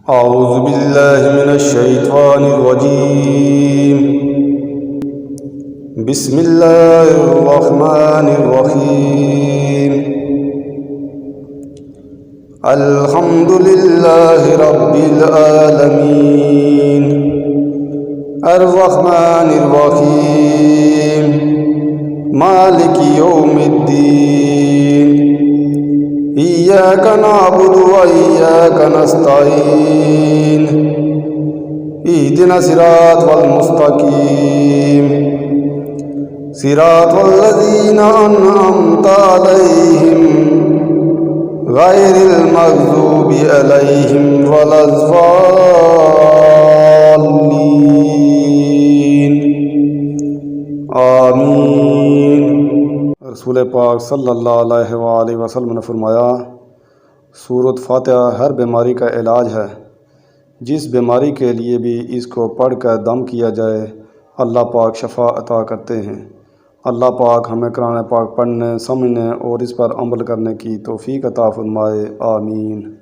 أعوذ बिल्लाहि मिनश्शैतानिर्रजीम। बिस्मिल्लाहिर्रहमानिर्रहीम। अल्हम्दुलिल्लाहि रब्बिल आलमीन। अर्रहमानिर्रहीम। मालिकि यौमिद्दीन। इय्याका नअबुदु व इय्याका नस्तईन। इहदिना सिरातल मुस्तकीम। सिरातल लज़ीना अन्अमता अलैहिम गैरिल मग़ज़ूबि अलैहिम वलज़्ज़ाल्लीन। आमीन। रसूल पाक सल्लल्लाहु अलैहि वसल्लम ने फरमाया, सूरत फातिहा हर बीमारी का इलाज है। जिस बीमारी के लिए भी इसको पढ़ कर दम किया जाए, अल्लाह पाक शफा अता करते हैं। अल्लाह पाक हमें कुरान पाक पढ़ने, समझने और इस पर अमल करने की तौफीक अता फरमाए। आमीन।